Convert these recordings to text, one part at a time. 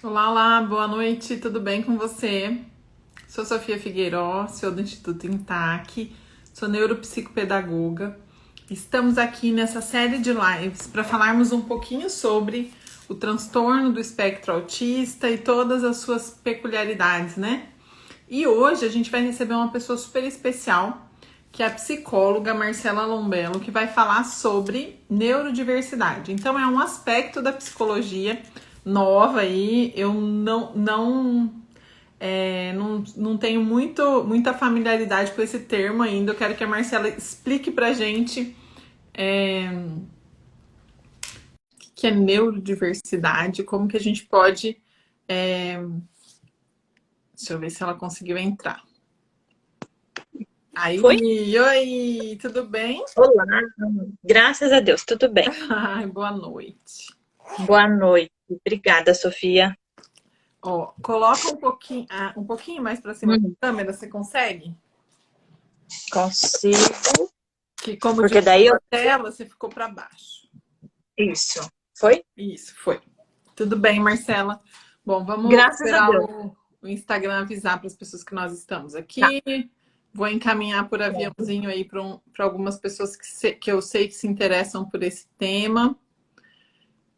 Olá, olá, boa noite, tudo bem com você? Sou Sofia Figueiró, sou do Instituto Intac, sou neuropsicopedagoga. Estamos aqui nessa série de lives para falarmos um pouquinho sobre o transtorno do espectro autista e todas as suas peculiaridades, né? E hoje a gente vai receber uma pessoa super especial, que é a psicóloga Marcela Lombello, que vai falar sobre neurodiversidade. Então é um aspecto da psicologia nova aí, eu não tenho muita familiaridade com esse termo ainda. Eu quero que a Marcela explique pra gente o que é neurodiversidade, como que a gente pode. Deixa eu ver se ela conseguiu entrar. Foi? Aí, oi, tudo bem? Olá, graças a Deus, tudo bem. Ai, boa noite. Boa noite. Obrigada, Sofia. Ó, coloca um pouquinho mais para cima da Hum, câmera, você consegue? consigo, Que como porque dividiu daí eu. a tela, você ficou para baixo. Isso. Foi? Isso, foi. Tudo bem, Marcela. Bom, vamos Graças a esperar Deus. o Instagram avisar para as pessoas que nós estamos Tá. aqui. Vou encaminhar por aviãozinho aí para algumas pessoas que eu sei que se interessam por esse tema.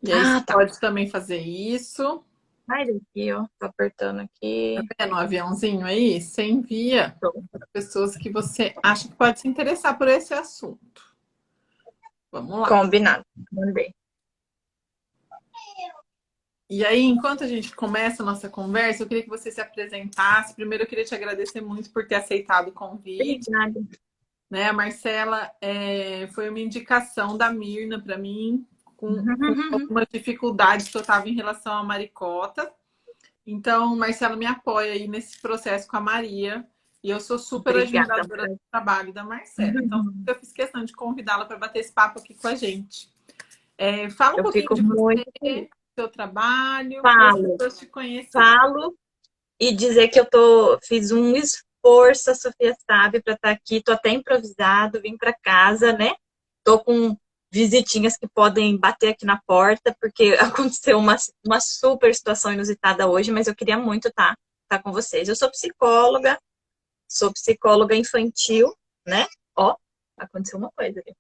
E aí você Ah, tá. pode também fazer isso. Sai daqui, ó. Tô apertando Tá aqui. vendo o aviãozinho aí? Você envia Pronto. para pessoas que você acha que pode se interessar por esse assunto. Vamos lá. Combinado. Mandei. E aí, enquanto a gente começa a nossa conversa, eu queria que você se apresentasse. Primeiro, eu queria te agradecer muito por ter aceitado o convite. Obrigada. Né? A Marcela foi uma indicação da Mirna para mim, com algumas dificuldades que eu estava em relação à maricota. Então, Marcela me apoia aí nesse processo com a Maria. E eu sou super Obrigada. admiradora do trabalho da Marcela. Então, eu fiz questão de convidá-la para bater esse papo aqui com a gente. Fala um Eu pouquinho fico de você, muito feliz. do seu trabalho, para as Falo, pessoas te conhecerem. falo e dizer que fiz um esforço, a Sofia sabe, para estar aqui. Tô até improvisado, vim para casa, né? Tô com visitinhas que podem bater aqui na porta, porque aconteceu uma super situação inusitada hoje, mas eu queria muito estar com vocês. Eu sou psicóloga infantil, né? Ó, aconteceu uma coisa ali.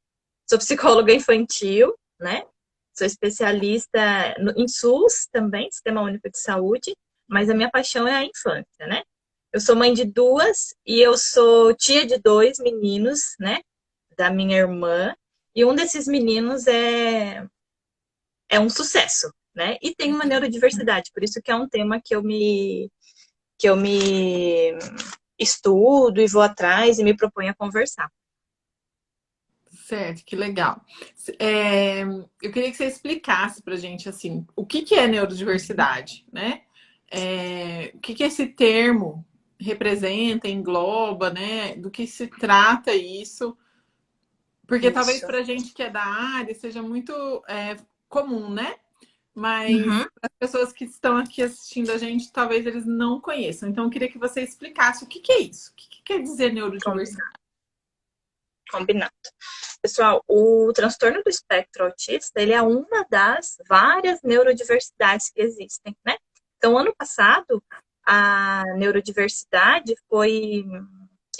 Sou psicóloga infantil, né? Sou especialista em SUS também, Sistema Único de Saúde, mas a minha paixão é a infância, né? Eu sou mãe de duas e eu sou tia de dois meninos, né? Da minha irmã. E um desses meninos é um sucesso, né? E tem uma neurodiversidade, por isso que é um tema que eu me estudo e vou atrás e me proponho a conversar. Certo, que legal. Eu queria que você explicasse para a gente assim, o que que é neurodiversidade, né? O que que esse termo representa, engloba, né? Do que se trata isso? Porque talvez Isso. para a gente que é da área seja muito comum, né? Mas Uhum. as pessoas que estão aqui assistindo a gente, talvez eles não conheçam. Então, eu queria que você explicasse o que que é isso? O que que quer dizer neurodiversidade? Combinado. Combinado. Pessoal, o transtorno do espectro autista, ele é uma das várias neurodiversidades que existem, né? Então, ano passado, a neurodiversidade foi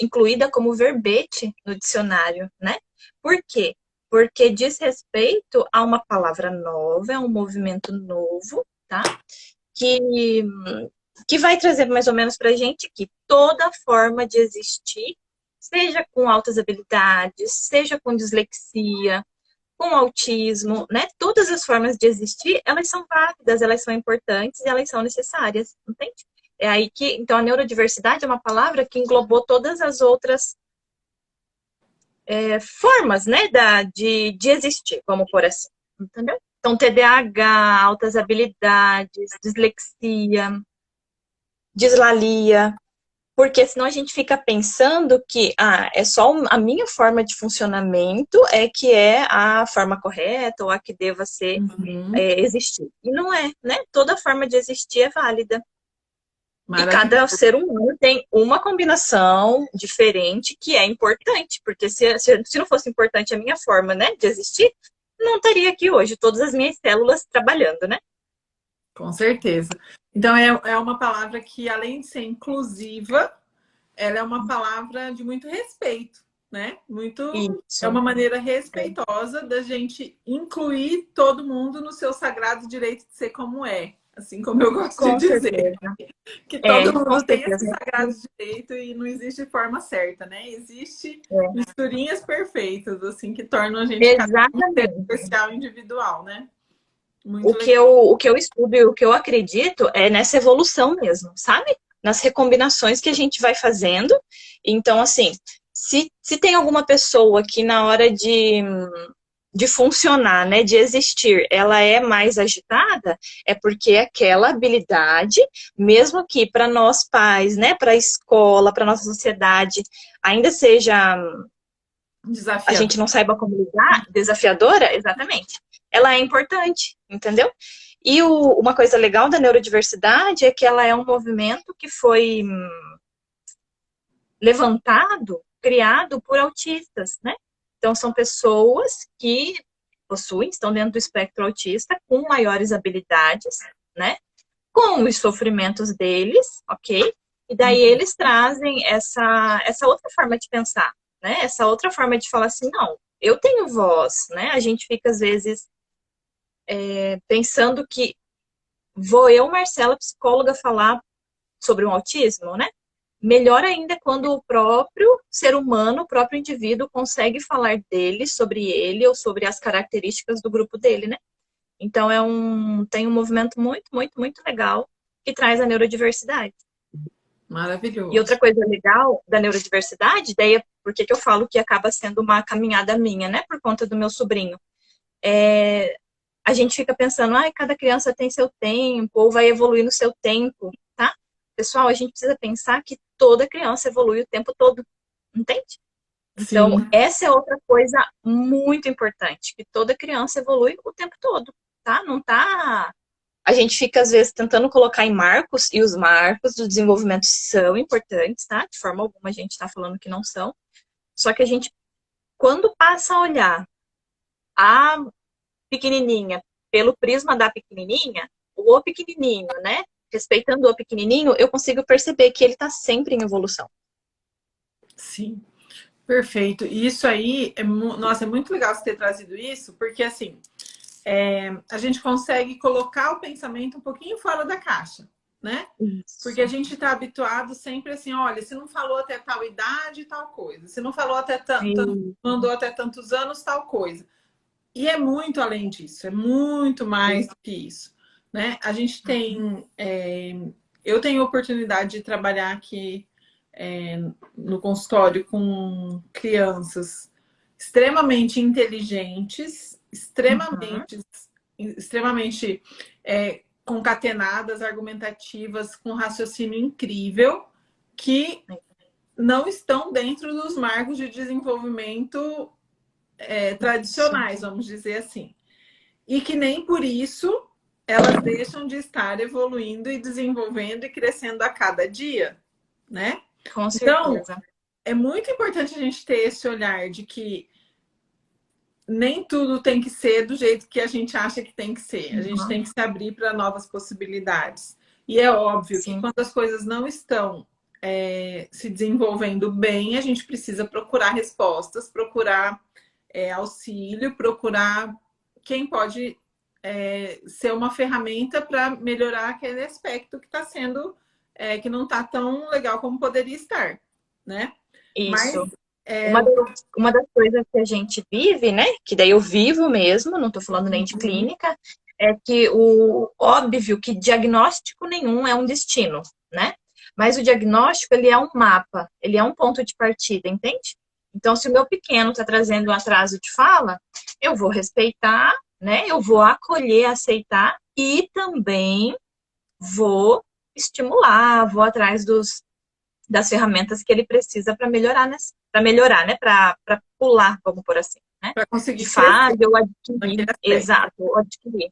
incluída como verbete no dicionário, né? Por quê? Porque diz respeito a uma palavra nova, a um movimento novo, tá? Que, que vai trazer mais ou menos para a gente que toda forma de existir, seja com altas habilidades, seja com dislexia, com autismo, né? Todas as formas de existir, elas são válidas, elas são importantes e elas são necessárias, entende? É aí que, então, a neurodiversidade é uma palavra que englobou todas as outras formas, né, de existir, vamos por assim, entendeu? Então, TDAH, altas habilidades, dislexia, dislalia, porque senão a gente fica pensando que é só a minha forma de funcionamento é que é a forma correta ou a que deva ser Uhum. existir. E não é, né? Toda forma de existir é válida. E cada Maravilhoso. ser humano tem uma combinação diferente que é importante, porque se não fosse importante a minha forma, né, de existir, não estaria aqui hoje, todas as minhas células trabalhando, né? Com certeza. Então, é uma palavra que, além de ser inclusiva, ela é uma palavra de muito respeito, né? É Isso. uma maneira respeitosa da gente incluir todo mundo no seu sagrado direito de ser como é. Assim como eu gosto de Com dizer, certeza. que todo Com mundo tem esse certeza. sagrado direito e não existe forma certa, né? Existe É. misturinhas perfeitas, assim, que tornam a gente cada um um ser Exatamente. especial e individual, né? Muito legal. O que eu estudo e o que eu acredito é nessa evolução mesmo, sabe? Nas recombinações que a gente vai fazendo. Então, assim, se tem alguma pessoa que na hora de funcionar, né, de existir, ela é mais agitada, é porque aquela habilidade, mesmo que para nós pais, né, para a escola, para nossa sociedade, ainda seja a Desafiador. gente não saiba como lidar, desafiadora, exatamente, ela é importante, entendeu? E uma coisa legal da neurodiversidade é que ela é um movimento que foi levantado, criado por autistas, né? Então, são pessoas que possuem, estão dentro do espectro autista, com maiores habilidades, né? Com os sofrimentos deles, ok? E daí eles trazem essa outra forma de pensar, né? Essa outra forma de falar assim, não, eu tenho voz, né? A gente fica, às vezes, pensando que vou eu, Marcela, psicóloga, falar sobre o autismo, né? Melhor ainda é quando o próprio ser humano, o próprio indivíduo, consegue falar dele, sobre ele ou sobre as características do grupo dele, né? Então tem um movimento muito, muito, muito legal que traz a neurodiversidade. E outra Maravilhoso. coisa legal da neurodiversidade, daí é por que eu falo que acaba sendo uma caminhada minha, né? Por conta do meu sobrinho. A gente fica pensando, cada criança tem seu tempo, ou vai evoluir no seu tempo, tá? Pessoal, a gente precisa pensar que toda criança evolui o tempo todo, entende? Então, Sim, essa é outra coisa muito importante, que toda criança evolui o tempo todo, tá? Não tá. A gente fica, às vezes, tentando colocar em marcos, e os marcos do desenvolvimento são importantes, tá? De forma alguma a gente está falando que não são. Só que a gente, quando passa a olhar a pequenininha pelo prisma da pequenininha, o pequenininho, né? Respeitando o pequenininho, eu consigo perceber que ele está sempre em evolução. sim. Perfeito. E isso aí, nossa, é muito legal você ter trazido isso, porque assim, a gente consegue colocar o pensamento um pouquinho fora da caixa, né? Porque a Isso. gente está habituado sempre assim, olha, se não falou até tal idade, tal coisa. Se não falou até tanto, Isso. mandou até tantos anos, tal coisa. E é muito além disso, é muito mais do que isso, né? A gente tem, eu tenho a oportunidade de trabalhar aqui no consultório com crianças extremamente inteligentes, Uhum. extremamente concatenadas, argumentativas, com raciocínio incrível, que não estão dentro dos marcos de desenvolvimento Isso. tradicionais, vamos dizer assim. E que nem por isso elas deixam de estar evoluindo e desenvolvendo e crescendo a cada dia, né? Com Então, certeza. é muito importante a gente ter esse olhar de que nem tudo tem que ser do jeito que a gente acha que tem que ser. A gente Uhum. tem que se abrir para novas possibilidades. E é óbvio que Sim. quando as coisas não estão se desenvolvendo bem, a gente precisa procurar respostas, procurar auxílio, procurar quem pode ser uma ferramenta para melhorar aquele aspecto que está sendo, que não está tão legal como poderia estar, né? Mas Isso. é, Uma o das, uma das coisas que a gente vive, né? Que daí eu vivo mesmo, não estou falando nem de Uhum. clínica, é que o óbvio que diagnóstico nenhum é um destino, né? Mas o diagnóstico, ele é um mapa, ele é um ponto de partida, entende? Então, se o meu pequeno está trazendo um atraso de fala, eu vou respeitar, né? Eu vou acolher, aceitar e também vou estimular, vou atrás das ferramentas que ele precisa para melhorar, né? Para pular, vamos por assim, né? para De conseguir crescer fase ou adquirir, naquele aspecto. exato, ou adquirir,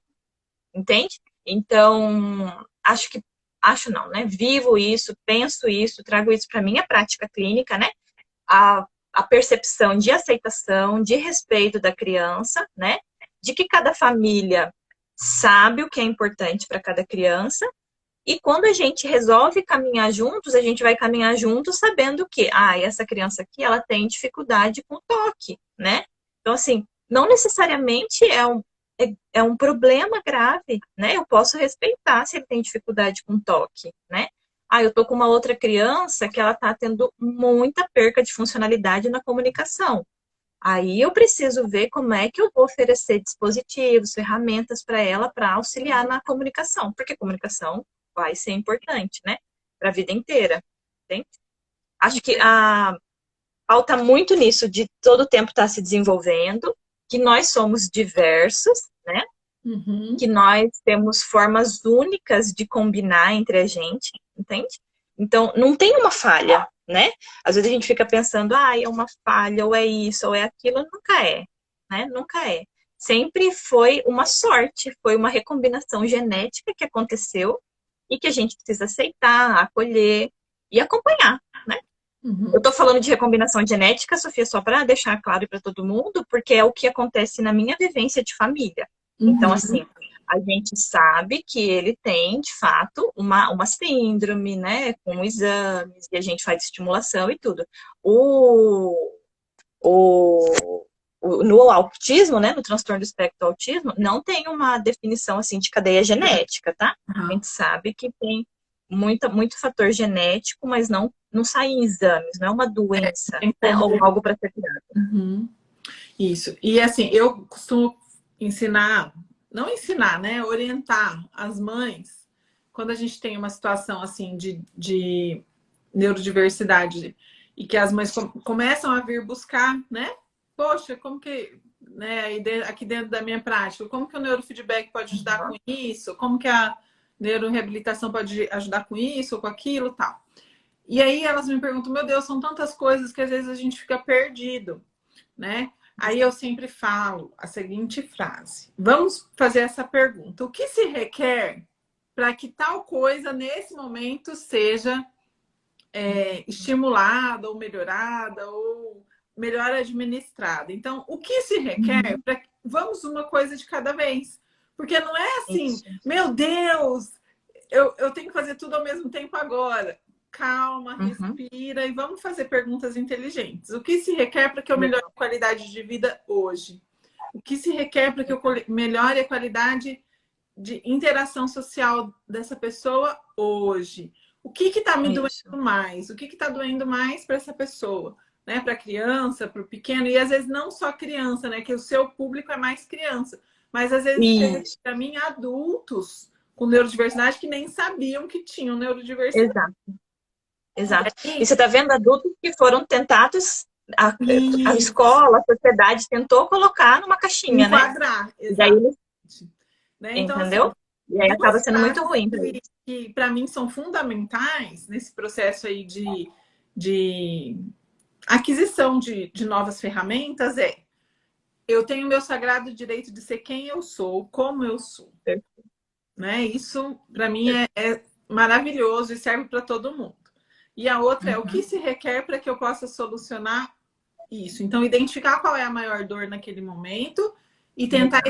entende? Então, acho não, né? Vivo isso, penso isso, trago isso para minha prática clínica, né? A percepção de aceitação, de respeito da criança, né? De que cada família sabe o que é importante para cada criança E quando a gente resolve caminhar juntos, a gente vai caminhar juntos sabendo que, essa criança aqui, ela tem dificuldade com toque, né? Então, assim, não necessariamente é um problema grave, né? Eu posso respeitar se ele tem dificuldade com toque, né? Eu tô com uma outra criança que ela tá tendo muita perca de funcionalidade na comunicação. Aí eu preciso ver como é que eu vou oferecer dispositivos, ferramentas para ela para auxiliar na comunicação, porque comunicação vai ser importante, né? Para a vida inteira. Entende? Acho que falta muito nisso de todo o tempo estar se desenvolvendo, que nós somos diversos, né? Uhum. Que nós temos formas únicas de combinar entre a gente, entende? Então, não tem uma falha, né? Às vezes a gente fica pensando, é uma falha, ou é isso, ou é aquilo. Nunca é, né? Nunca é. Sempre foi uma sorte, foi uma recombinação genética que aconteceu e que a gente precisa aceitar, acolher e acompanhar, né? Uhum. Eu tô falando de recombinação genética, Sofia, só para deixar claro para todo mundo, porque é o que acontece na minha vivência de família. Então, assim, a gente sabe que ele tem, de fato, uma síndrome, né, com exames, e a gente faz estimulação e tudo. No autismo, né, no transtorno do espectro do autismo, não tem uma definição, assim, de cadeia genética, tá? A gente sabe que tem muito fator genético, mas não sai em exames, não é uma doença, né, ou algo para ser cuidado. Uhum. Isso. E assim, eu costumo ensinar, não ensinar, né? Orientar as mães quando a gente tem uma situação assim de neurodiversidade e que as mães começam a vir buscar, né? Poxa, como que, né, aqui dentro da minha prática, como que o neurofeedback pode ajudar com isso? Como que a neuroreabilitação pode ajudar com isso ou com aquilo, tal. E aí elas me perguntam, meu Deus, são tantas coisas que às vezes a gente fica perdido, né? Aí eu sempre falo a seguinte frase: vamos fazer essa pergunta. O que se requer para que tal coisa nesse momento seja estimulada ou melhorada ou melhor administrada? Então, o que se requer para vamos uma coisa de cada vez? Porque não é assim, isso. Meu Deus, eu tenho que fazer tudo ao mesmo tempo agora. Calma, respira e vamos fazer perguntas inteligentes. O que se requer para que eu melhore a qualidade de vida hoje? O que se requer para que eu melhore a qualidade de interação social dessa pessoa hoje? O que está me doendo mais? O que está doendo mais para essa pessoa? Né? Para a criança, para o pequeno, e às vezes não só criança, né? Que o seu público é mais criança, mas às vezes para mim adultos com neurodiversidade que nem sabiam que tinham neurodiversidade. Exato. E você está vendo adultos que foram tentados, a escola, a sociedade tentou colocar numa caixinha, enquadrar, né? Exatamente. Né? Então, entendeu? Assim, e aí acaba sendo muito ruim. Que para mim são fundamentais nesse processo aí de aquisição de novas ferramentas eu tenho meu sagrado direito de ser quem eu sou, como eu sou. Né? Isso, para mim, é maravilhoso e serve para todo mundo. E a outra é o que se requer para que eu possa solucionar isso. Então, identificar qual é a maior dor naquele momento e tentar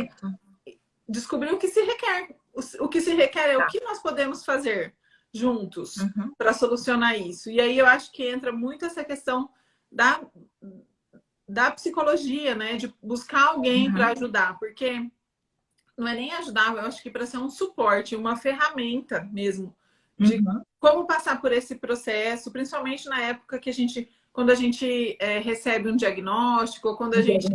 descobrir o que se requer. O que se requer é o que nós podemos fazer juntos para solucionar isso. E aí eu acho que entra muito essa questão da psicologia, né? De buscar alguém para ajudar, porque não é nem ajudar, eu acho que para ser um suporte, uma ferramenta mesmo de como passar por esse processo, principalmente na época que quando a gente recebe um diagnóstico, ou quando a gente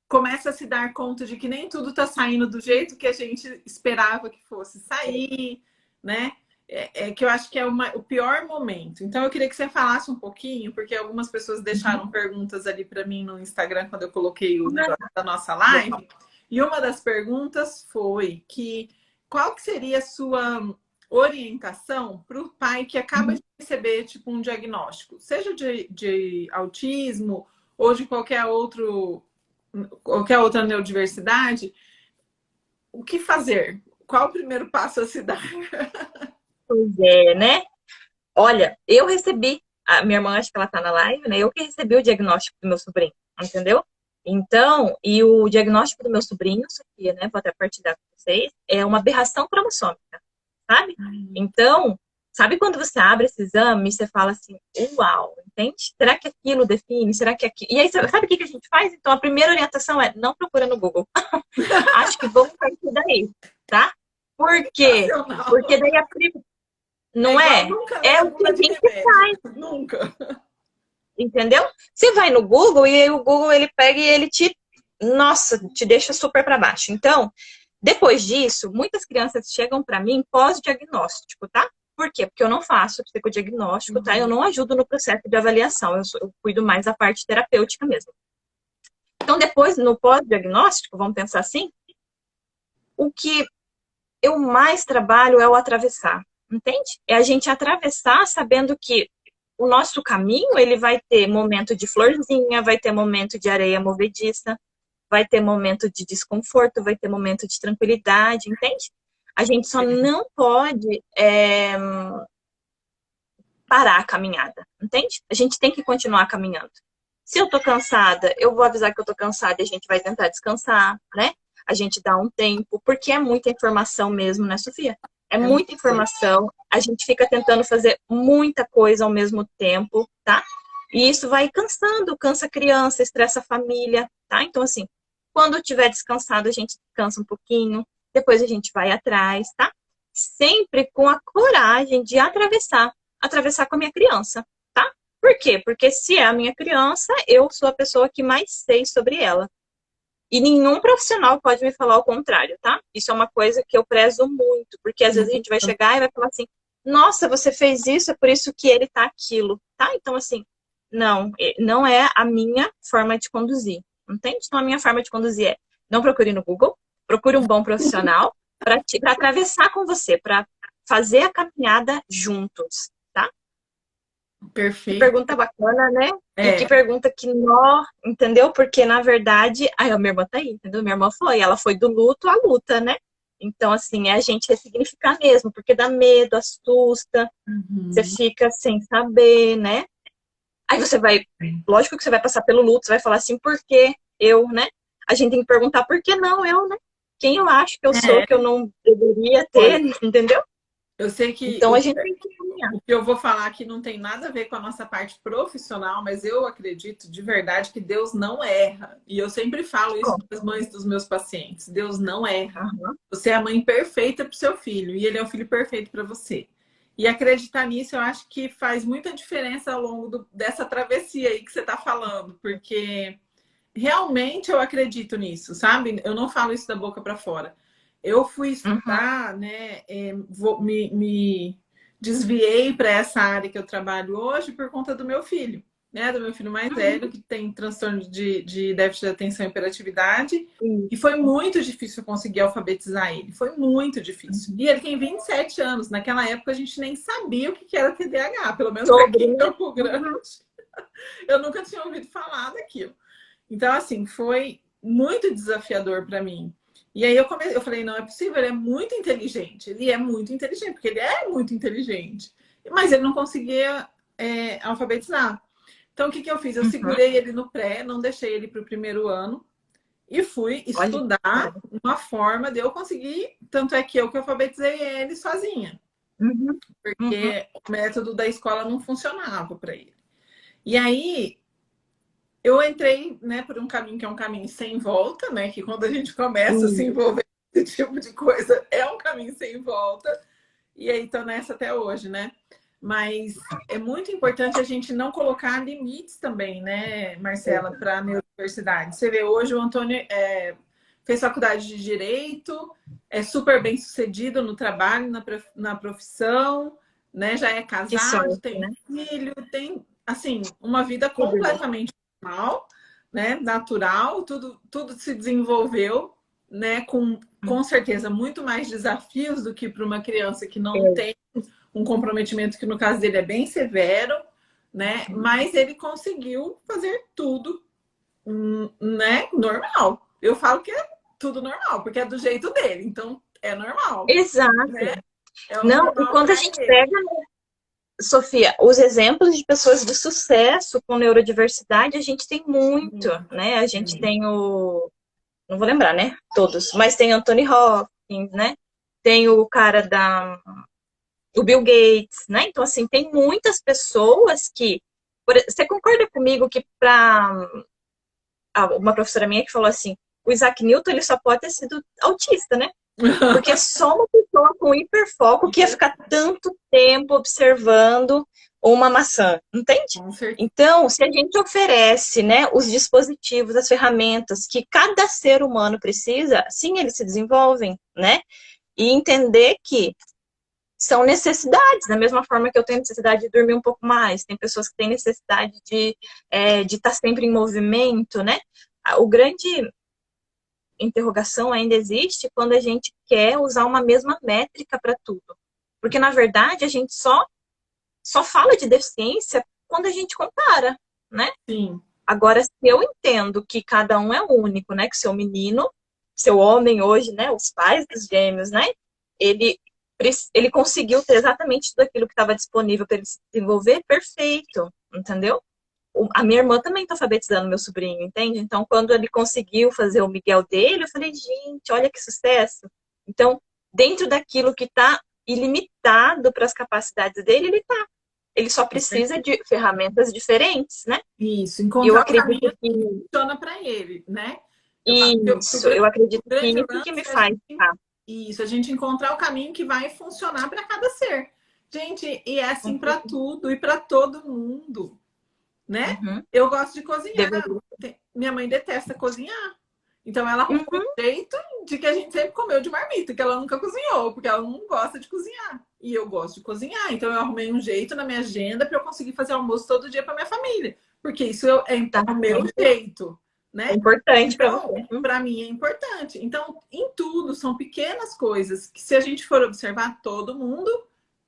começa a se dar conta de que nem tudo está saindo do jeito que a gente esperava que fosse sair, né? Que eu acho que é o pior momento. Então, eu queria que você falasse um pouquinho, porque algumas pessoas deixaram perguntas ali para mim no Instagram quando eu coloquei o negócio da nossa live. E uma das perguntas foi qual que seria a sua orientação para o pai que acaba de receber tipo um diagnóstico, seja de autismo ou de qualquer outra neurodiversidade, o que fazer? Qual o primeiro passo a se dar? Pois é, né? Olha, eu recebi, a minha irmã, acho que ela tá na live, né? Eu que recebi o diagnóstico do meu sobrinho, entendeu? Então, e o diagnóstico do meu sobrinho, Sofia, né? Vou até partilhar com vocês, é uma aberração cromossômica, sabe? Então, sabe quando você abre esse exame e você fala assim, uau, entende? Será que aquilo define? Será que aquilo... E aí, sabe o que a gente faz? Então, a primeira orientação é, não procura no Google. Acho que vamos partir daí, tá? Por quê? Sensacional. Porque daí É não igual é? nunca ler É a o que bula a de gente remédio. faz, Nunca. entendeu? Você vai no Google e aí o Google ele pega e ele nossa, te deixa super para baixo. Então, depois disso, muitas crianças chegam para mim pós-diagnóstico, tá? Por quê? Porque eu não faço psicodiagnóstico, tá? Eu não ajudo no processo de avaliação, eu cuido mais da parte terapêutica mesmo. Então, depois, no pós-diagnóstico, vamos pensar assim, o que eu mais trabalho é o atravessar, entende? É a gente atravessar sabendo que o nosso caminho, ele vai ter momento de florzinha, vai ter momento de areia movediça, vai ter momento de desconforto, vai ter momento de tranquilidade, entende? A gente só não pode parar a caminhada, entende? A gente tem que continuar caminhando. Se eu tô cansada, eu vou avisar que eu tô cansada e a gente vai tentar descansar, né? A gente dá um tempo, porque é muita informação mesmo, né, Sofia? É muita informação, a gente fica tentando fazer muita coisa ao mesmo tempo, tá? E isso vai cansando, cansa a criança, estressa a família, tá? Então, assim, quando eu tiver descansado, a gente descansa um pouquinho, depois a gente vai atrás, tá? Sempre com a coragem de atravessar com a minha criança, tá? Por quê? Porque se é a minha criança, eu sou a pessoa que mais sei sobre ela. E nenhum profissional pode me falar o contrário, tá? Isso é uma coisa que eu prezo muito, porque às vezes a gente vai chegar e vai falar assim, nossa, você fez isso, é por isso que ele tá aquilo, tá? Então, assim, não é a minha forma de conduzir, entende? Então, a minha forma de conduzir é, não procure no Google, procure um bom profissional para atravessar com você, para fazer a caminhada juntos, tá? Que Perfeito. pergunta bacana, né? E que É, pergunta que nó, entendeu? Porque, na verdade, a minha irmã tá aí, entendeu? Minha irmã ela foi do luto à luta, né? Então, assim, é a gente ressignificar mesmo, porque dá medo, assusta, você fica sem saber, né? Aí você vai, lógico que você vai passar pelo luto, você vai falar assim, por que eu, né? A gente tem que perguntar, por que não eu, né? Quem eu acho que eu sou, que eu não deveria ter, olha, entendeu? eu sei que Então, a gente tem que caminhar. o que eu vou falar aqui não tem nada a ver com a nossa parte profissional, mas eu acredito de verdade que Deus não erra. E eu sempre falo isso para as mães dos meus pacientes. Deus não erra. Uhum. Você é a mãe perfeita para o seu filho e ele é o filho perfeito para você. E acreditar nisso eu acho que faz muita diferença ao longo dessa travessia aí que você está falando, porque realmente eu acredito nisso, sabe? Eu não falo isso da boca para fora. Eu fui Uhum. estudar, né? Me desviei para essa área que eu trabalho hoje por conta do meu filho, né? Do meu filho mais velho, que tem transtorno de déficit de atenção e hiperatividade. E foi muito difícil conseguir alfabetizar ele. Foi muito difícil. E ele tem 27 anos. Naquela época a gente nem sabia o que era TDAH, pelo menos aqui em Campo Grande. Eu nunca tinha ouvido falar daquilo. Então, assim, foi muito desafiador para mim. E aí eu falei, não é possível, ele é muito inteligente. Ele é muito inteligente, porque ele é muito inteligente. Mas ele não conseguia alfabetizar. Então, o que eu fiz? Eu segurei ele no pré, não deixei ele para o primeiro ano e fui estudar uma forma de eu conseguir. Tanto é que eu alfabetizei ele sozinha. Porque o método da escola não funcionava para ele. E aí, eu entrei, né, por um caminho que é um caminho sem volta, né? Que quando a gente começa a se envolver nesse tipo de coisa, é um caminho sem volta. E aí tô nessa até hoje, né? Mas é muito importante a gente não colocar limites também, né, Marcela, para a neurodiversidade. Você vê, hoje o Antônio fez faculdade de Direito, é super bem sucedido no trabalho, na profissão, né? Já é casado, tem filho, tem, assim, uma vida completamente normal, né? Natural, tudo se desenvolveu, né? Com certeza muito mais desafios do que para uma criança que não tem um comprometimento que no caso dele é bem severo, né? Mas ele conseguiu fazer tudo, né? Normal. Eu falo que é tudo normal, porque é do jeito dele, então é normal. Exato. Né? É não, e quando a gente pega, Sofia, os exemplos de pessoas de sucesso com neurodiversidade, a gente tem muito, né? A gente tem não vou lembrar, né? Todos, mas tem Anthony Hopkins, né? tem o cara o Bill Gates, né? Então, assim, tem muitas pessoas que. Você concorda comigo que para uma professora minha que falou assim, o Isaac Newton ele só pode ter sido autista, né? Porque é só uma pessoa com hiperfoco que ia ficar tanto tempo observando uma maçã, entende? Com certeza. Então, se a gente oferece, né, os dispositivos, as ferramentas que cada ser humano precisa, sim, eles se desenvolvem, né? E entender que são necessidades, da mesma forma que eu tenho necessidade de dormir um pouco mais, tem pessoas que têm necessidade de estar sempre em movimento, né? O grande interrogação ainda existe quando a gente quer usar uma mesma métrica para tudo. Porque, na verdade, a gente só fala de deficiência quando a gente compara, né? Sim. Agora, se eu entendo que cada um é único, né? Que seu menino, seu homem hoje, né? Os pais dos gêmeos, né? Ele, ele conseguiu ter exatamente tudo aquilo que estava disponível para ele se desenvolver, perfeito, entendeu? A minha irmã também está alfabetizando meu sobrinho, entende? Então, quando ele conseguiu fazer o Miguel dele, eu falei, gente, olha que sucesso. Então, dentro daquilo que está ilimitado para as capacidades dele, ele está. Ele só precisa de ferramentas diferentes, né? Isso, E eu encontrar o acredito caminho que que funciona para ele, né? Eu falo que isso, eu o acredito que grande isso que lance me é faz, tá? a gente encontrar o caminho que vai funcionar para cada ser. Gente, e é assim para tudo e para todo mundo, né? Uhum. Eu gosto de cozinhar. Deveria. Minha mãe detesta cozinhar. Então ela arrumou um Uhum. jeito de que a gente sempre comeu de marmita, que ela nunca cozinhou, porque ela não gosta de cozinhar. E eu gosto de cozinhar. Então eu arrumei um jeito na minha agenda para eu conseguir fazer almoço todo dia para minha família. Porque isso Tá. é o meu jeito, É né? importante para Então, você. para mim é importante. Então, em tudo, são pequenas coisas que, se a gente for observar todo mundo,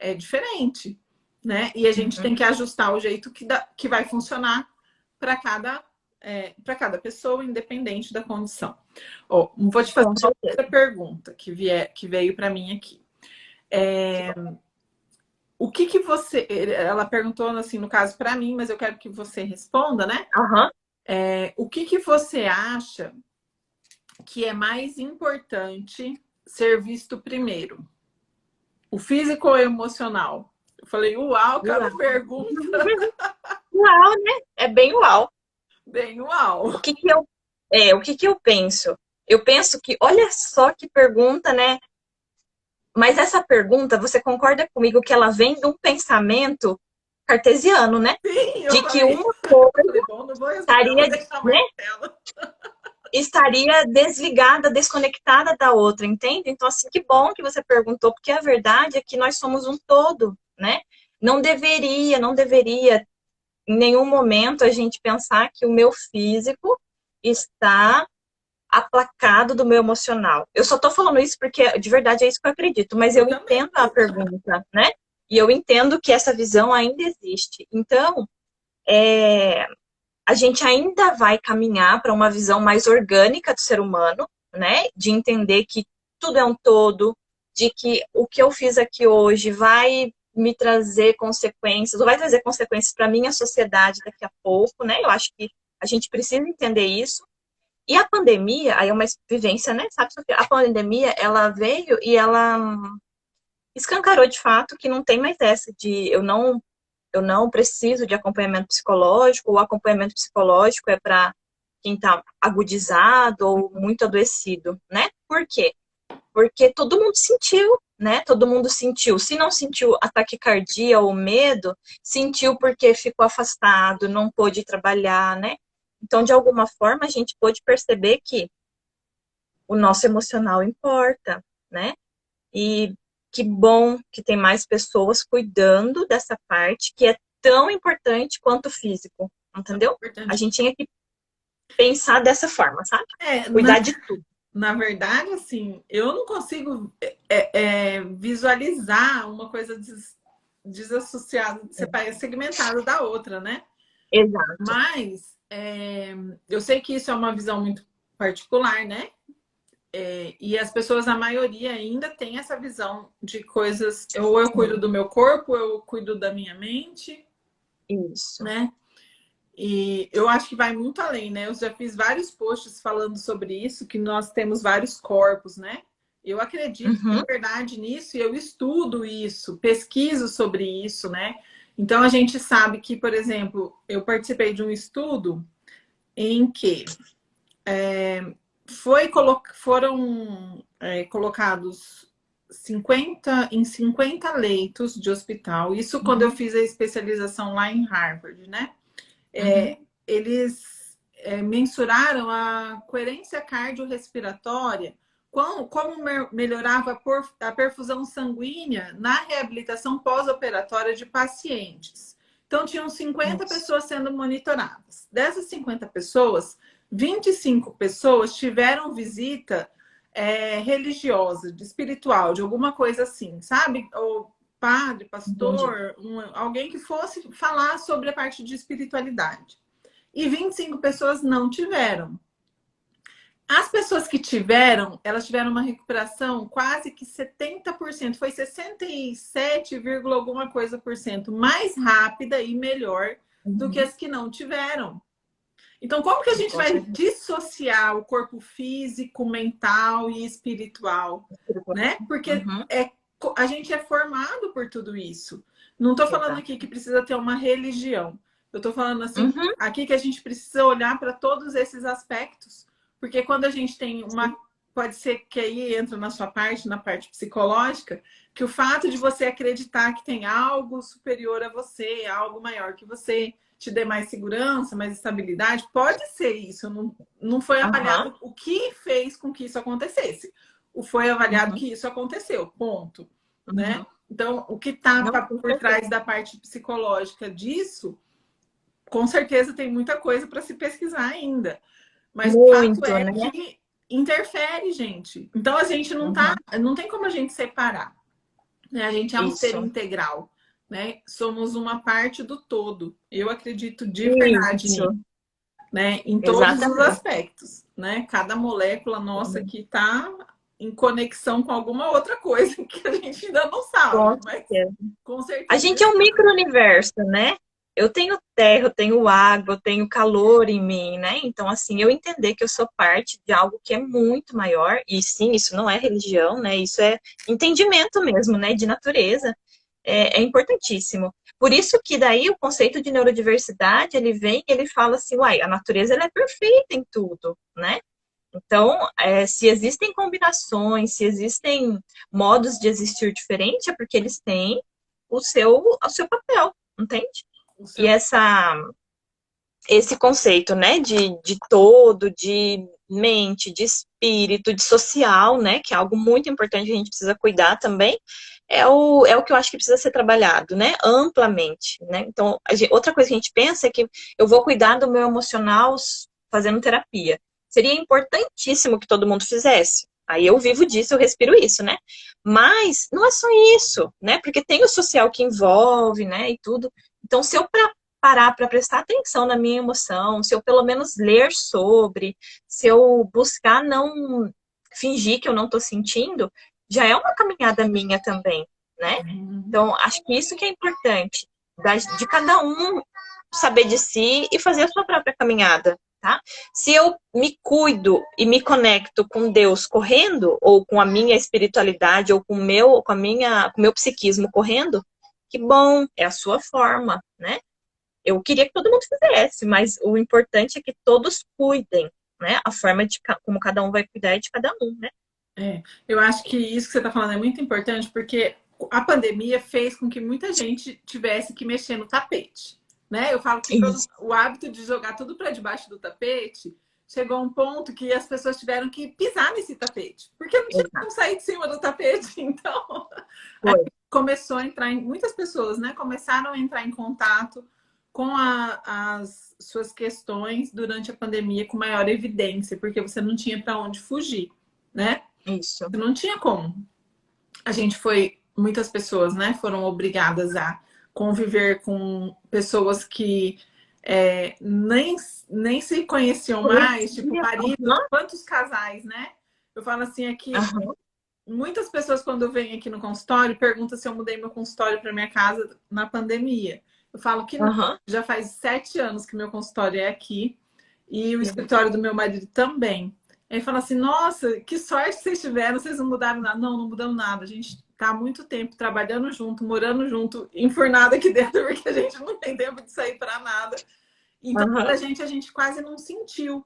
é diferente, né? E a gente tem Uhum. que ajustar o jeito que vai funcionar para para cada pessoa, independente da condição. Ó, vou te fazer Com uma certeza. outra pergunta que veio para mim aqui. O que você. Ela perguntou, assim, no caso, para mim, mas eu quero que você responda, né? Aham. O que você acha que é mais importante ser visto primeiro? O físico ou o emocional? Eu falei, uau, cada Uau. pergunta. Uau, né? É bem uau. Bem, uau. O que que eu penso? Eu penso que, olha só que pergunta, né? Mas essa pergunta, você concorda comigo que ela vem de um pensamento cartesiano, né? Sim, eu De que falei. uma coisa Eu falei, bom, não vou responder, estaria, vou deixar a né, Marcela. estaria desligada, desconectada da outra, entende? Então, assim, que bom que você perguntou, porque a verdade é que nós somos um todo, né? Não deveria em nenhum momento a gente pensar que o meu físico está aplacado do meu emocional. Eu só tô falando isso porque de verdade é isso que eu acredito, mas Eu eu também. entendo a pergunta, né? E eu entendo que essa visão ainda existe. Então, a gente ainda vai caminhar para uma visão mais orgânica do ser humano, né? De entender que tudo é um todo, de que o que eu fiz aqui hoje vai me trazer consequências, ou vai trazer consequências para a minha sociedade daqui a pouco, né? Eu acho que a gente precisa entender isso. E a pandemia, aí é uma vivência, né? Sabe, Sofia? A pandemia, ela veio e ela escancarou de fato que não tem mais essa de eu não preciso de acompanhamento psicológico, o acompanhamento psicológico é para quem está agudizado ou muito adoecido, né? Por quê? Porque todo mundo sentiu, né? Todo mundo sentiu. Se não sentiu a taquicardia ou medo, sentiu porque ficou afastado, não pôde trabalhar, né? Então, de alguma forma, a gente pôde perceber que o nosso emocional importa, né? E que bom que tem mais pessoas cuidando dessa parte que é tão importante quanto o físico, entendeu? A Importante. gente tinha que pensar dessa forma, sabe? É, Cuidar de tudo. na verdade, assim, eu não consigo visualizar uma coisa desassociada, segmentada da outra, né? Exato. Mas eu sei que isso é uma visão muito particular, né? E as pessoas, a maioria, ainda tem essa visão de coisas. Ou eu cuido do meu corpo, ou eu cuido da minha mente, Isso. né? E eu acho que vai muito além, né? Eu já fiz vários posts falando sobre isso, que nós temos vários corpos, né? Eu acredito de Uhum. verdade nisso e eu estudo isso, pesquiso sobre isso, né? Então a gente sabe que, por exemplo, eu participei de um estudo em que foram colocados 50 leitos de hospital. Isso quando eu Uhum. fiz a especialização lá em Harvard, né? Uhum. Eles mensuraram a coerência cardiorrespiratória, como melhorava a perfusão sanguínea na reabilitação pós-operatória de pacientes. Então, tinham 50 Isso. pessoas sendo monitoradas. Dessas 50 pessoas, 25 pessoas tiveram visita religiosa, de espiritual, de alguma coisa assim, sabe? Ou padre, Entendi. pastor, alguém que fosse falar sobre a parte de espiritualidade. E 25 pessoas não tiveram. As pessoas que tiveram, elas tiveram uma recuperação quase que 70%, foi 67, alguma coisa por cento mais rápida e melhor do que Uhum. as que não tiveram. Então, como que a gente Com vai certeza. dissociar o corpo físico, mental e espiritual, né? Porque Uhum. a gente é formado por tudo isso. Não estou falando Exato. aqui que precisa ter uma religião. Eu estou falando assim, Uhum. aqui que a gente precisa olhar para todos esses aspectos, porque quando a gente tem uma, Sim. pode ser que aí entra na sua parte, na parte psicológica, que o fato de você acreditar que tem algo superior a você, algo maior que você, te dê mais segurança, mais estabilidade, pode ser isso. Não foi Aham. avaliado o que fez com que isso acontecesse. Foi avaliado Uhum. que isso aconteceu, ponto. Né? Uhum. Então, o que está Não, com por certeza. trás da parte psicológica disso, com certeza tem muita coisa para se pesquisar ainda. Mas o fato Muito, é né? que interfere, gente. Então a gente Uhum. não tem como a gente separar. Né? A gente é um ser Isso. integral. Né? Somos uma parte do todo. Eu acredito de verdade nisso, Isso. né? Em todos os Exatamente. aspectos. Né? Cada molécula nossa que está em conexão com alguma outra coisa que a gente ainda não sabe, Com mas certeza. com A certeza gente é um está. micro-universo, né? Eu tenho terra, eu tenho água, eu tenho calor em mim, né? Então, assim, eu entender que eu sou parte de algo que é muito maior, e sim, isso não é religião, né? Isso é entendimento mesmo, né? De natureza, é importantíssimo. Por isso que daí o conceito de neurodiversidade, ele vem e ele fala assim, uai, a natureza ela é perfeita em tudo, né? Então, se existem combinações, se existem modos de existir diferente, é porque eles têm o seu papel, entende? O E seu... esse conceito, né, de todo, de mente, de espírito, de social, né, que é algo muito importante, a gente precisa cuidar também, é o que eu acho que precisa ser trabalhado, né, amplamente, né. Então, outra coisa que a gente pensa é que eu vou cuidar do meu emocional fazendo terapia. Seria importantíssimo que todo mundo fizesse. Aí eu vivo disso, eu respiro isso, né? Mas não é só isso, né? Porque tem o social que envolve, né, e tudo. Então, se eu parar para prestar atenção na minha emoção, se eu pelo menos ler sobre, se eu buscar não fingir que eu não estou sentindo, já é uma caminhada minha também, né? Então, acho que isso que é importante, de cada um saber de si e fazer a sua própria caminhada, tá? Se eu me cuido e me conecto com Deus correndo, ou com a minha espiritualidade, ou com o meu psiquismo correndo, que bom, é a sua forma, né? Eu queria que todo mundo fizesse, mas o importante é que todos cuidem, né? A forma de como cada um vai cuidar é de cada um, né? Eu acho que isso que você está falando é muito importante, porque a pandemia fez com que muita gente tivesse que mexer no tapete. Né? Eu falo que Isso. o hábito de jogar tudo para debaixo do tapete chegou a um ponto que as pessoas tiveram que pisar nesse tapete, porque não tinha como Exato. sair de cima do tapete. Então, Foi. começou a entrar em muitas pessoas, né? Começaram a entrar em contato com as suas questões durante a pandemia com maior evidência, porque você não tinha para onde fugir, né? Isso. Você não tinha como. A gente foi, muitas pessoas, né, foram obrigadas a conviver com pessoas que nem se conheciam mais, tipo Conhecia. marido, Aham. quantos casais, né? Eu falo assim, aqui, Aham. muitas pessoas quando vêm aqui no consultório perguntam se eu mudei meu consultório para minha casa na pandemia. Eu falo que não, Aham. já faz 7 anos que meu consultório é aqui e o escritório do meu marido também. Aí fala assim, nossa, que sorte que vocês tiveram, vocês não mudaram nada. Não, não mudamos nada. A gente tá há muito tempo trabalhando junto, morando junto, enfurnado aqui dentro, porque a gente não tem tempo de sair para nada. Então, Aham. a gente quase não sentiu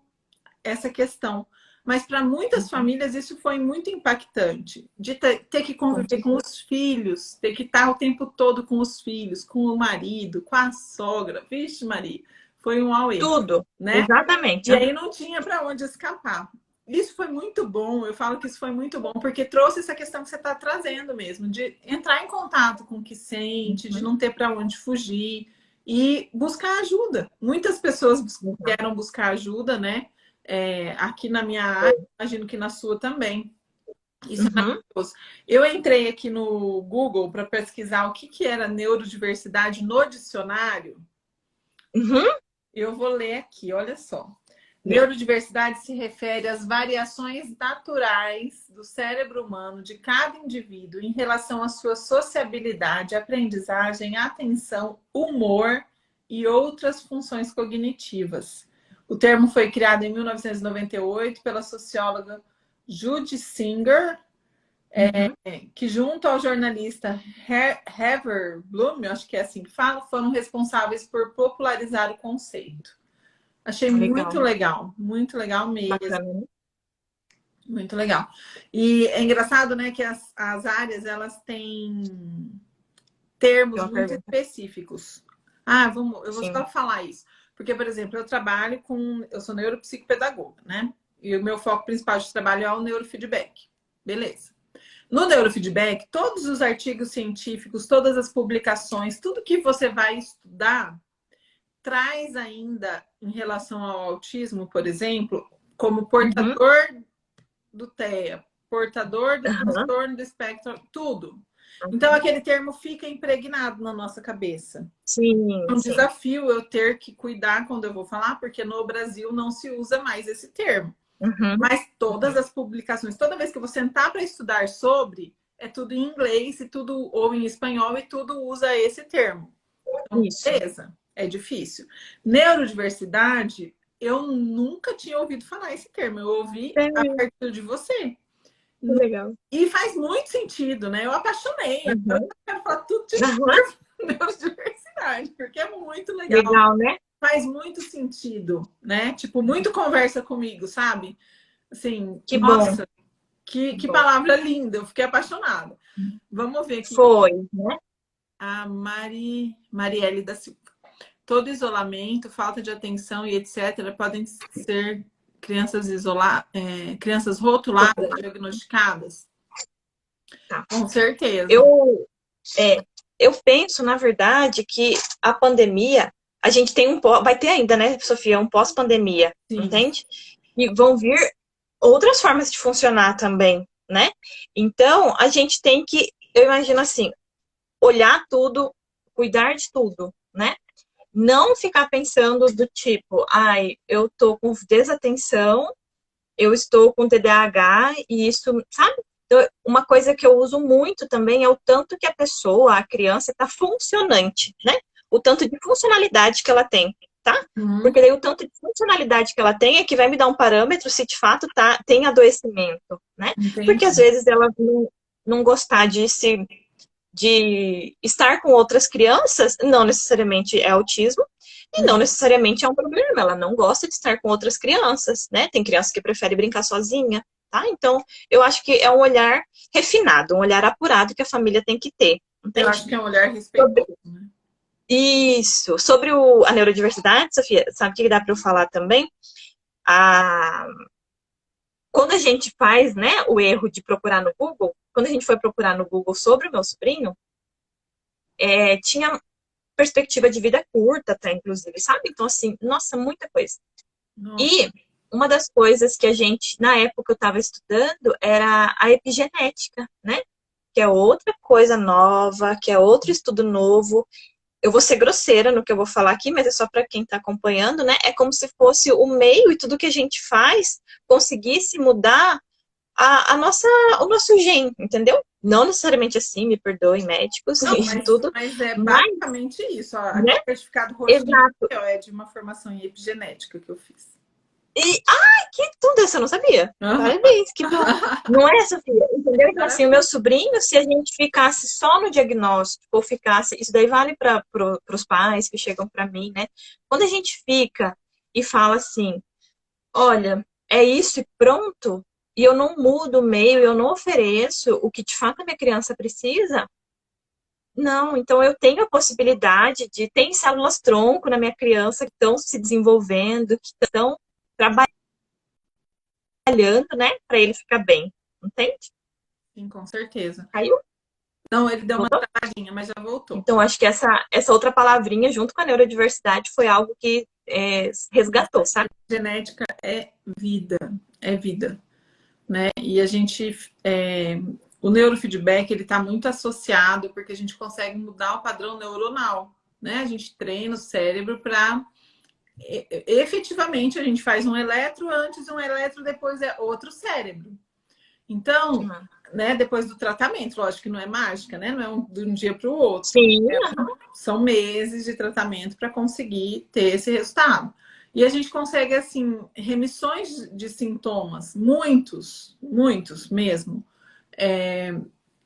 essa questão. Mas para muitas famílias isso foi muito impactante, de ter que Com conviver com certeza. os filhos, ter que estar o tempo todo com os filhos, com o marido, com a sogra. Vixe, Maria, foi um auê, Tudo. né? Exatamente. E aí não tinha para onde escapar. Isso foi muito bom, eu falo que isso foi muito bom, porque trouxe essa questão que você está trazendo mesmo, de entrar em contato com o que sente, de Uhum. não ter para onde fugir e buscar ajuda. Muitas pessoas Exato. vieram buscar ajuda, né? Aqui na minha área, Foi. imagino que na sua também. Isso é Uhum. maravilhoso. Eu entrei aqui no Google para pesquisar o que era neurodiversidade no dicionário. Uhum. Eu vou ler aqui, olha só. Neurodiversidade se refere às variações naturais do cérebro humano de cada indivíduo em relação à sua sociabilidade, aprendizagem, atenção, humor e outras funções cognitivas. O termo foi criado em 1998 pela socióloga Judy Singer, Uhum. que junto ao jornalista Heather Bloom, acho que é assim que fala, foram responsáveis por popularizar o conceito. Achei Legal. muito legal mesmo, Bacana, né? muito legal. E é engraçado, né, que as áreas elas têm Tem termos uma muito pergunta. específicos. Eu vou Sim. só falar isso, porque, por exemplo, eu sou neuropsicopedagoga, né? E o meu foco principal de trabalho é o neurofeedback. Beleza. No neurofeedback, todos os artigos científicos, todas as publicações, tudo que você vai estudar traz ainda em relação ao autismo, por exemplo, como Uhum. portador do TEA, portador do Aham. transtorno do espectro, tudo. Então, Uhum. aquele termo fica impregnado na nossa cabeça. É Sim, um sim. desafio eu ter que cuidar quando eu vou falar, porque no Brasil não se usa mais esse termo. Uhum. Mas todas as publicações, toda vez que eu vou sentar para estudar sobre, é tudo em inglês e tudo ou em espanhol e tudo usa esse termo. Então, Isso. beleza, é difícil. Neurodiversidade, eu nunca tinha ouvido falar esse termo. Eu ouvi a Sério, partir de você. que legal. E faz muito sentido, né? Eu apaixonei. Agora Uhum. eu quero falar tudo de Aham. neurodiversidade, porque é muito legal. Legal, né? Faz muito sentido, né? Tipo, muito conversa comigo, sabe? Assim, Que bom. nossa, Que que bom. palavra linda. Eu fiquei apaixonada. Vamos ver aqui Foi, né? a Marielle da Silva. Todo isolamento, falta de atenção e etc. podem ser crianças rotuladas, diagnosticadas? Tá. Com certeza. Eu, é, eu penso, na verdade, que a pandemia, a gente tem vai ter ainda, né, Sofia, um pós-pandemia, Sim. entende? E vão vir outras formas de funcionar também, né? Então, a gente tem que, eu imagino assim, olhar tudo, cuidar de tudo, né? Não ficar pensando do tipo, ai, eu tô com desatenção, eu estou com TDAH e isso, sabe? Então, uma coisa que eu uso muito também é o tanto que a pessoa, a criança, está funcionante, né? O tanto de funcionalidade que ela tem, tá? Uhum. Porque daí o tanto de funcionalidade que ela tem é que vai me dar um parâmetro se de fato tem adoecimento, né? Porque às Entendi. vezes ela não gostar de estar com outras crianças, não necessariamente é autismo, e não Uhum. necessariamente é um problema. Ela não gosta de estar com outras crianças, né? Tem criança que prefere brincar sozinha, tá? Então, eu acho que é um olhar refinado, um olhar apurado que a família tem que ter, Eu entende? acho que é um olhar Sobre, respeitoso, né? isso. Sobre a neurodiversidade, Sofia, sabe o que dá para eu falar também? A, quando a gente faz, né, o erro de procurar no Google, quando a gente foi procurar no Google sobre o meu sobrinho, tinha perspectiva de vida curta, até, inclusive, sabe? Então, assim, nossa, muita coisa. Nossa. E uma das coisas que a gente, na época, eu estava estudando era a epigenética, né? Que é outra coisa nova, que é outro estudo novo. Eu vou ser grosseira no que eu vou falar aqui, mas é só para quem está acompanhando, né? É como se fosse o meio e tudo que a gente faz conseguisse mudar o nosso gene, entendeu? Não necessariamente assim, me perdoem médicos Não, e tudo, mas é mas, basicamente isso. Ó, aqui né? o certificado roxinho Exato. é de uma formação em epigenética que eu fiz. E, ai, que tudo, essa eu não sabia. Aham. Parabéns, que bom. Não é, Sofia? Entendeu? Então, assim, o meu Parabéns. sobrinho, se a gente ficasse só no diagnóstico, ou ficasse, isso daí vale para os pais que chegam para mim, né? Quando a gente fica e fala assim, olha, é isso e pronto, e eu não mudo o meio, eu não ofereço o que de fato a minha criança precisa, não, então eu tenho a possibilidade de ter células-tronco na minha criança que estão se desenvolvendo, que estão trabalhando, né, para ele ficar bem, entende? Sim, com certeza. Caiu? Não, ele deu uma Voltou? travadinha, mas já voltou. Então, acho que essa outra palavrinha, junto com a neurodiversidade, foi algo que resgatou, sabe? Genética é vida, né? E a gente, o neurofeedback, ele está muito associado porque a gente consegue mudar o padrão neuronal, né? A gente treina o cérebro para efetivamente a gente faz um eletro antes, um eletro depois é outro cérebro. Então, né, depois do tratamento, lógico que não é mágica, né? Não é de um dia para o outro. Sim. São meses de tratamento para conseguir ter esse resultado. E a gente consegue, assim, remissões de sintomas, muitos mesmo.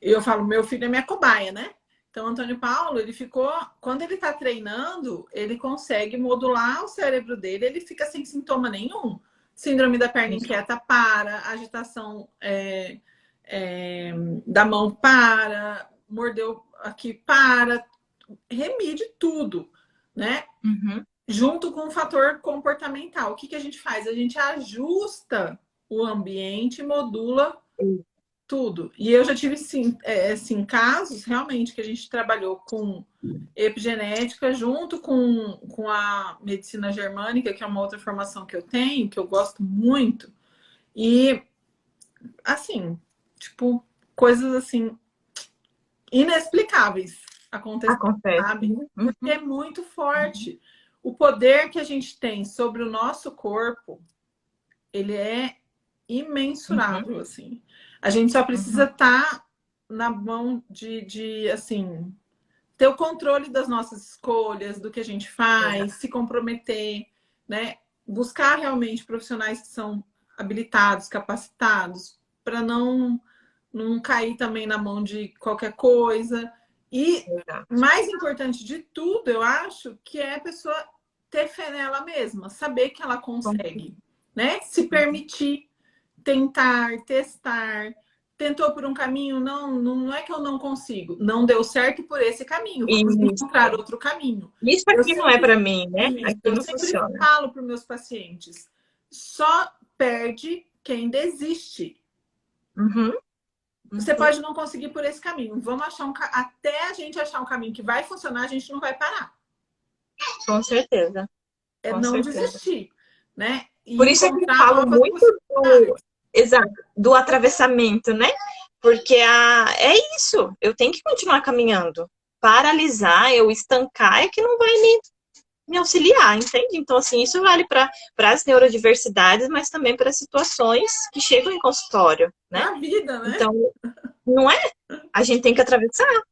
Eu falo, meu filho é minha cobaia, né? Então, Antônio Paulo, ele ficou. Quando ele está treinando, ele consegue modular o cérebro dele, ele fica sem sintoma nenhum. Síndrome da perna inquieta para, agitação da mão para, mordeu aqui para, remide tudo, né? Uhum. Junto com o fator comportamental. O que a gente faz? A gente ajusta o ambiente, modula tudo. E eu já tive, sim, casos realmente que a gente trabalhou com epigenética junto com a medicina germânica, que é uma outra formação que eu tenho, que eu gosto muito. E, assim, tipo, coisas assim, inexplicáveis acontecendo, Acontece. sabe? Uhum. Porque é muito forte. O poder que a gente tem sobre o nosso corpo, ele é imensurável, assim. A gente só precisa estar na mão de, assim, ter o controle das nossas escolhas, do que a gente faz, se comprometer, né? Buscar realmente profissionais que são habilitados, capacitados, para não cair também na mão de qualquer coisa. E mais importante de tudo, eu acho, que é a pessoa ter fé nela mesma, saber que ela consegue, né? Se permitir tentar, testar. Tentou por um caminho, não é que eu não consigo. Não deu certo por esse caminho. Vamos Isso. encontrar outro caminho. Isso aqui não é para mim, né? Aqui Eu não sempre funciona. falo para os meus pacientes: só perde quem desiste. Você pode não conseguir por esse caminho. Vamos achar até a gente achar um caminho que vai funcionar, a gente não vai parar. Com certeza. É Com não certeza. desistir, né? E por isso é que eu encontrar falo novas muito do atravessamento, né? Porque é isso. Eu tenho que continuar caminhando. Paralisar, eu estancar é que não vai me auxiliar, entende? Então, assim, isso vale para as neurodiversidades, mas também para situações que chegam em consultório, né? na vida, né? Então, não é? A gente tem que atravessar.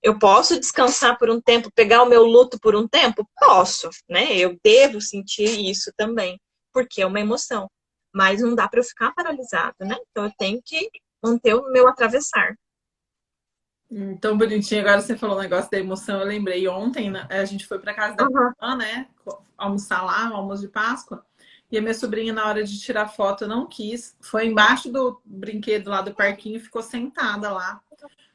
Eu posso descansar por um tempo, pegar o meu luto por um tempo? Posso, né? Eu devo sentir isso também, porque é uma emoção. Mas não dá para eu ficar paralisado, né? Então eu tenho que manter o meu atravessar. Tão bonitinho. Agora você falou um negócio da emoção. Eu lembrei ontem, né, a gente foi para casa da minha irmã, né? Almoçar lá, no almoço de Páscoa. E a minha sobrinha, na hora de tirar foto, não quis. Foi embaixo do brinquedo lá do parquinho e ficou sentada lá.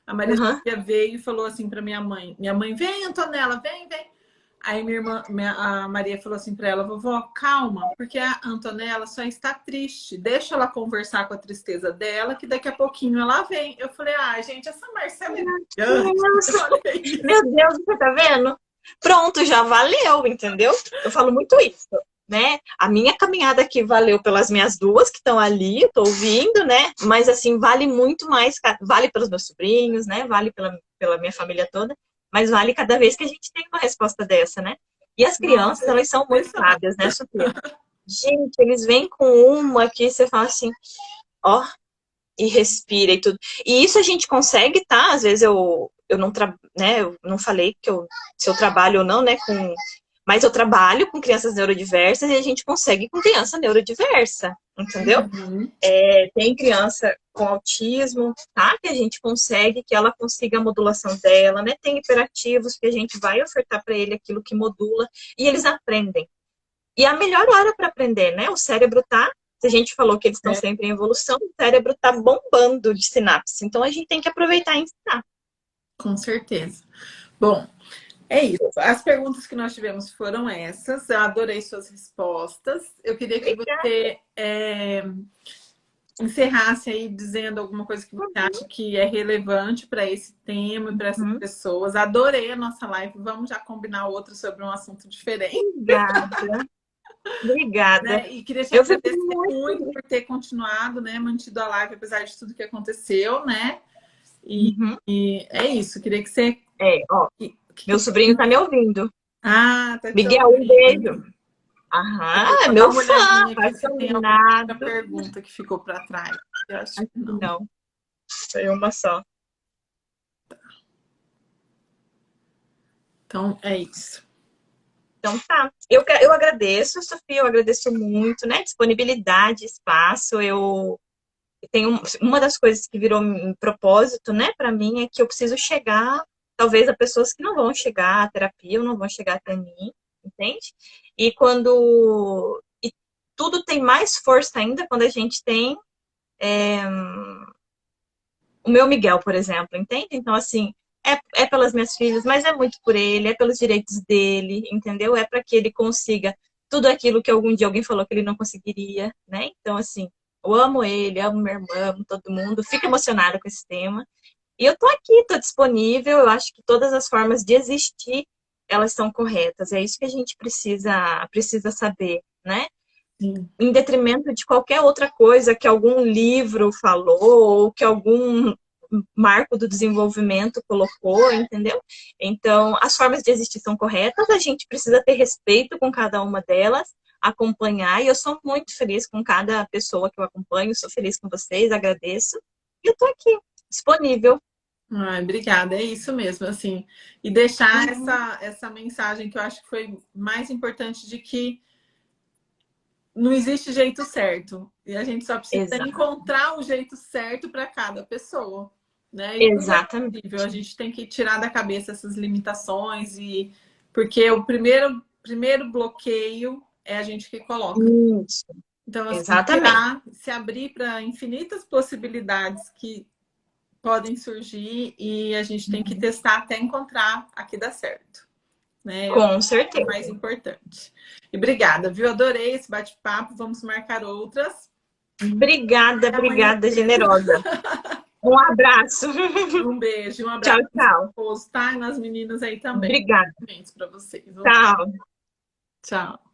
A Maria Sofia veio e falou assim para minha mãe: Minha mãe, vem, Antonella, vem, vem. Aí minha irmã, a Maria falou assim para ela: Vovó, calma, porque a Antonella só está triste. Deixa ela conversar com a tristeza dela, que daqui a pouquinho ela vem. Eu falei: Ah, gente, essa Marcela é brilhante. Meu Deus, você tá vendo? Pronto, já valeu, entendeu? Eu falo muito isso, né? A minha caminhada aqui valeu pelas minhas duas que estão ali, eu tô ouvindo, né? Mas assim, vale muito mais, vale pelos meus sobrinhos, né? Vale pela minha família toda, mas vale cada vez que a gente tem uma resposta dessa, né? E as crianças, Nossa, elas são muito sábias, né, Sofia? Gente, eles vêm com uma que você fala assim, ó, e respira e tudo. E isso a gente consegue, tá? Às vezes eu não, né, eu não falei se eu trabalho ou não, né, Mas eu trabalho com crianças neurodiversas e a gente consegue com criança neurodiversa, entendeu? Uhum. Tem criança com autismo, tá? Que a gente consegue, que ela consiga a modulação dela, né? Tem hiperativos que a gente vai ofertar para ele aquilo que modula e eles aprendem. E a melhor hora para aprender, né? O cérebro tá, se a gente falou que eles estão sempre em evolução, o cérebro tá bombando de sinapse. Então a gente tem que aproveitar e ensinar. Com certeza. Bom, é isso. As perguntas que nós tivemos foram essas. Eu adorei suas respostas. Eu queria que você encerrasse aí dizendo alguma coisa que você acha que é relevante para esse tema e para essas pessoas. Adorei a nossa live. Vamos já combinar outra sobre um assunto diferente. Obrigada. Obrigada. Né? E queria te agradecer muito por ter continuado, né? Mantido a live, apesar de tudo que aconteceu, né? E é isso. Queria que você... Meu sobrinho tá me ouvindo. Ah, tá te Miguel, ouvindo. um beijo. Aham, meu fã. Tem alguma outra pergunta que ficou para trás? Eu acho que não. Foi uma só. Então, é isso. Então, tá. Eu agradeço, Sofia, eu agradeço muito, né? Disponibilidade, espaço. Eu tenho uma das coisas que virou um propósito, né, para mim, é que eu preciso chegar, talvez, a pessoas que não vão chegar à terapia ou não vão chegar até mim, entende? E tudo tem mais força ainda quando a gente tem o meu Miguel, por exemplo, entende? Então, assim, é pelas minhas filhas, mas é muito por ele, é pelos direitos dele, entendeu? É para que ele consiga tudo aquilo que algum dia alguém falou que ele não conseguiria, né? Então, assim, eu amo ele, amo minha irmã, amo todo mundo, fico emocionada com esse tema. E eu tô aqui, tô disponível, eu acho que todas as formas de existir, elas são corretas. É isso que a gente precisa saber, né? Sim. Em detrimento de qualquer outra coisa que algum livro falou ou que algum marco do desenvolvimento colocou, entendeu? Então, as formas de existir são corretas, a gente precisa ter respeito com cada uma delas, acompanhar, e eu sou muito feliz com cada pessoa que eu acompanho, sou feliz com vocês, agradeço, e eu tô aqui, disponível. Ai, obrigada, é isso mesmo, assim, e deixar essa mensagem que eu acho que foi mais importante de que não existe jeito certo. E a gente só precisa encontrar o jeito certo para cada pessoa. Né? E exatamente. É a gente tem que tirar da cabeça essas limitações, porque o primeiro bloqueio é a gente que coloca. Isso. Então, assim, exatamente. Se abrir para infinitas possibilidades que podem surgir e a gente tem que testar até encontrar a que dá certo. Né? Com certeza. É o mais importante. E obrigada, viu? Adorei esse bate-papo. Vamos marcar outras. Obrigada, generosa. Um abraço. Um beijo, um abraço. Tchau, tchau. Tá? E nas meninas aí também. Obrigada. Para vocês. Tchau. Tchau.